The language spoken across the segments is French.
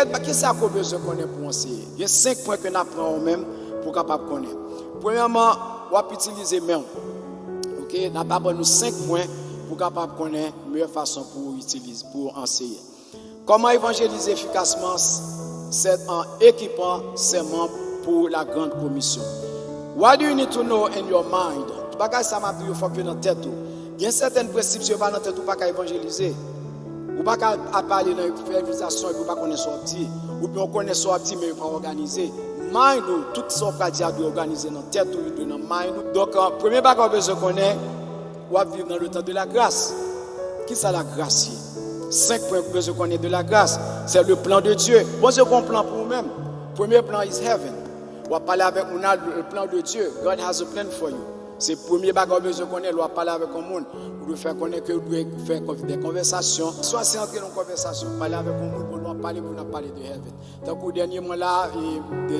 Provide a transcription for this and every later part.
qu'est-ce qu'on a besoin de connaître pour enseigner? Il y a 5 points que nous apprenons même pour capable connaître. Premièrement, on va utiliser même. OK, nous avons 5 points pour capable connaître la meilleure façon pour utiliser pour enseigner. Comment évangéliser efficacement? C'est en équipant ses membres pour la grande commission. What do you need to know in your mind? Tu pas ça m'a dit il faut que dans tête tout. Il y a certaines principes sur pas dans tête tout pas qu'à évangéliser. Ou pas qu'à parler dans l'évangélisation et pas connaître sorti ou bien on connaît sorti mais pas organiser. Mind tout ça pas dire de organiser dans tête tout dans mind. Donc premier bagage besoin connaître ou vivre dans le temps de la grâce. Qui ça la grâce? 5 points que besoin connaître de la grâce, c'est le plan de Dieu. Bon Dieu qu'on plan pour nous-mêmes. Premier plan is heaven. On va parler avec nous le plan de Dieu. God has a plan for you. C'est le premier bagage besoin connaître, on va parler avec le monde. Vous devez faire connaître que vous devez faire des conversations. Soit c'est entrer dans une conversation, parler avec le monde, on va parler pour nous parler de heaven. Donc au dernier mois là,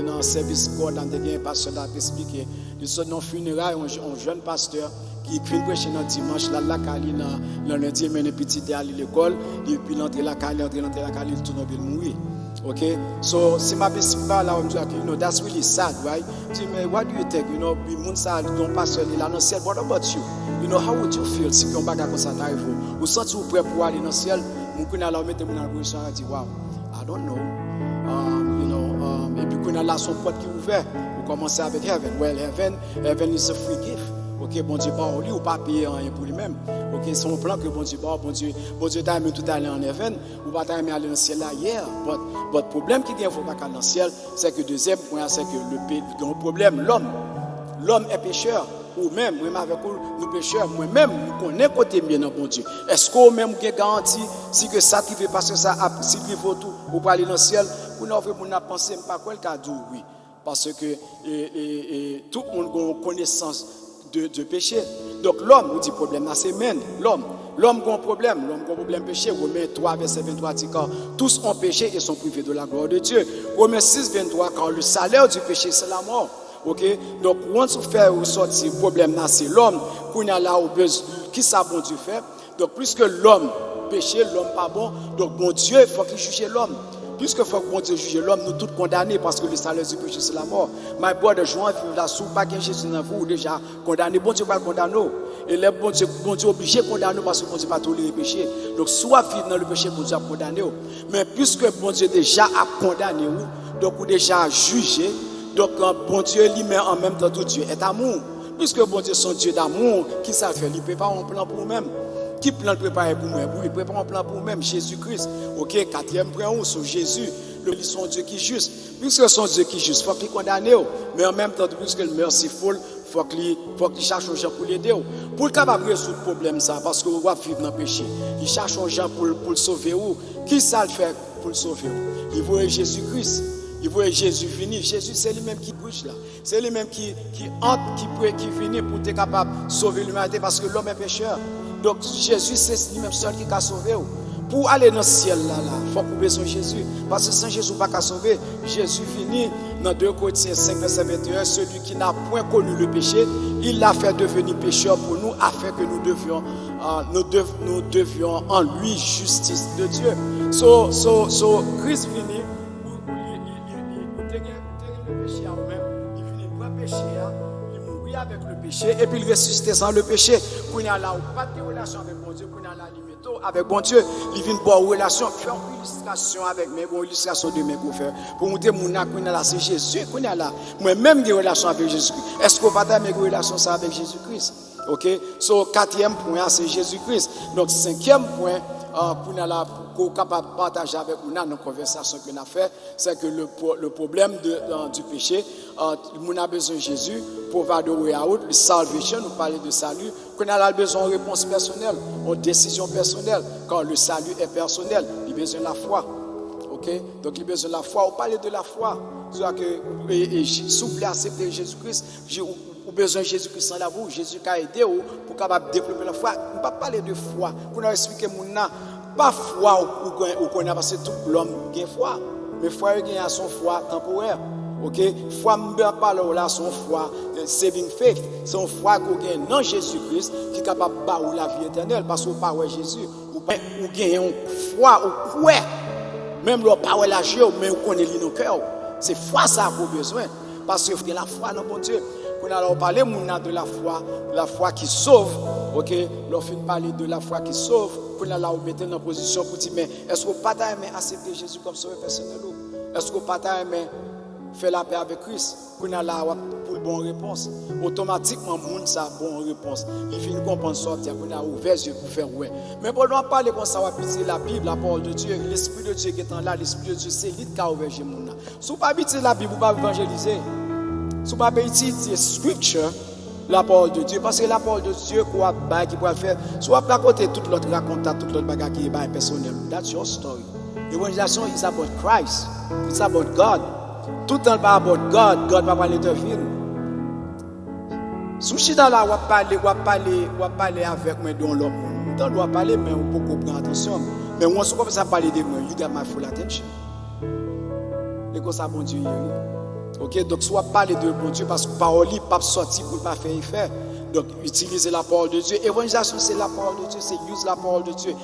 dans le service God, on a un pasteur là qui explique de son funérailles, un jeune pasteur qui vient prêcher dans dimanche là la Cali dans lundi il mène petit à l'école et puis l'entrée la Cali il tourne bien mourir. Okay, so si ma pas là on dit you know that's really sad, right? Dis mais what do you think, you know, bi moun sa don pasteur là dans ciel, what about you? You know, how would you feel si on baga comme ça t'arrive ou senti ou prêt pour aller dans ciel? Moun connait là mettre moun dans position a dit wow, I don't know. You know, et puis connait là son porte qui ouvert pour commencer avec heaven. Well, heaven is a free gift. OK, bon Dieu pas lui ou pas payer rien pour lui-même. OK, son plan que bon Dieu t'a mis tout aller en heaven ou pas t'a mis aller dans le ciel là hier. But problème qui vient faut pas aller dans le ciel, c'est que deuxième point c'est que le problème l'homme est pécheur ou même avec nous pécheurs, moi-même nous connais côté bien dans bon Dieu. Est-ce qu'on même gain garantie si que ça qui fait passer ça si il faut tout ou pas aller dans le ciel, pour nous pour nous penser pas quoi le cas oui parce que tout le monde a connaissance de péché. Donc l'homme, nous dit problème là c'est même l'homme a un problème péché. Romains 3 verset 23 dit car tous ont péché et sont privés de la gloire de Dieu. Romains 6 23 car le salaire du péché c'est la mort. OK, donc once on fait ressortir problème là c'est l'homme qu'on a là au besoin qui ça bon Dieu fait. Donc puisque l'homme péché, l'homme pas bon, donc bon Dieu il faut qu'il juge l'homme. Puisque faut que bon Dieu juge l'homme, nous tous condamnés parce que le salaire du péché c'est la mort. My brother, Jean, la sous pas que Jésus dans vous déjà condamné, bon Dieu pas condamner. Et les bon Dieu obligé de condamner parce que bon Dieu pas tolérer le péché. Donc soit vivre dans le péché bon Dieu a condamné. Mais puisque bon Dieu déjà a condamné donc ou déjà jugé, donc bon Dieu lui-même en même temps tout Dieu est amour. Puisque bon Dieu son Dieu d'amour, qui ça fait? Il prépare un plan pour nous-mêmes. Qui plan préparer pour moi? Il prépare un plan pour nous-mêmes, Jésus-Christ. OK, 4e point sur Jésus, le son Dieu qui est juste. Puisque son Dieu qui est juste, il faut qu'il condamne. Mais en même temps, puisque le merciful, il faut qu'il cherche aux gens pour l'aider. Pour capable résoudre le problème ça, parce qu'on va vivre dans le péché. Il cherche aux gens pour le sauver. Qui ça le fait pour le sauver? Il voit Jésus-Christ. Il voit Jésus venir. Jésus, c'est lui-même qui bouge là. C'est lui-même qui entre, qui vient pour être capable de sauver l'humanité parce que l'homme est pécheur. Donc Jésus, c'est lui-même seul qui a sauvé. Pour aller dans le ciel là, il faut couper son Jésus. Parce que sans Jésus, pas qu'à sauver. Jésus finit dans 2 Corinthiens 5, verset 21. Celui qui n'a point connu le péché, il l'a fait devenir pécheur pour nous, afin que nous devions en lui justice de Dieu. So Christ finit. Avec le péché et puis il ressuscite sans le péché. Qu'on a là pas de relation avec bon Dieu, qu'on a là limite avec bon Dieu, il vient boire relation, faire une illustration avec mes bon illustration de mes frères pour montrer mon qu'on a là c'est Jésus qu'on a là. Moi même des relations avec Jésus-Christ. Est-ce qu'on va avoir mes relations ça avec Jésus-Christ? OK? So 4e point c'est Jésus-Christ. Donc 5e point qu'on a là pour capable partager avec nous dans nos conversations qu'on a fait, c'est que le problème du péché, on a besoin de Jésus pour voir de way out, le salvation, nous parler de salut, qu'on a besoin de réponse personnelle, de décision personnelle, quand le salut est personnel, il a besoin de la foi. OK? Donc il a besoin de la foi, on parle de la foi. C'est-à-dire que si vous voulez accepter Jésus-Christ, ou besoin de Jésus-Christ sans la vous, Jésus qui a aidé pour capable développer la foi. On ne va pas parler de foi, pour nous expliquer pas foi ou qu'on a parce que tout l'homme a foi, mais foi il a son foi temporaire. OK, foi me parle là son foi saving faith, son foi qu'on gagne dans Jésus-Christ qui est capable de bailler la vie éternelle parce qu'on pas Jésus ou gagne une foi ou quoi Même leur parole à Dieu, mais on connaît nos cœurs. C'est foi ça qu'on a besoin. Parce que la foi dans bon Dieu. Quand on parle de la foi qui sauve, ok, l'on finit parler de la foi qui sauve, quand on met dans position pour dire, mais est-ce qu'on pas aimé accepter Jésus comme sauveur personnel? Est-ce qu'on pas aimé faire la paix avec Christ? Quand on a là pour la bonne réponse, automatiquement, moun ça bonne réponse. Il finit comprendre sortir, qu'on a ouvert les yeux pour faire ouais. Mais pour nous parler comme ça, on va pitié la Bible, la parole de Dieu, l'Esprit de Dieu qui est là, l'Esprit de Dieu, c'est lui qui a ouvert les moun. Si vous ne pas pitié la Bible, vous ne pas évangéliser. Si vous ne pas utiliser scripture, la parole de Dieu, parce que la parole de Dieu, quoi, qui peut faire, soit à côté tout l'autre raconte, tout l'autre bagage qui est personnel. That's your story. L'évangélisation is about Christ. It's about God. Tout le temps pas about God. God va parler de vie. Si je là, on va parler avec moi dans l'homme. On doit parler, mais on peut comprendre attention. Mais on se commence à parler de moi. You got my full attention. Et comme ça, bon Dieu, ok, donc soit parler de bon Dieu parce que parole n'est pas sortie pour ne pas faire effet. Donc utilisez la parole de Dieu. Évangélisation, c'est la parole de Dieu, c'est use la parole de Dieu.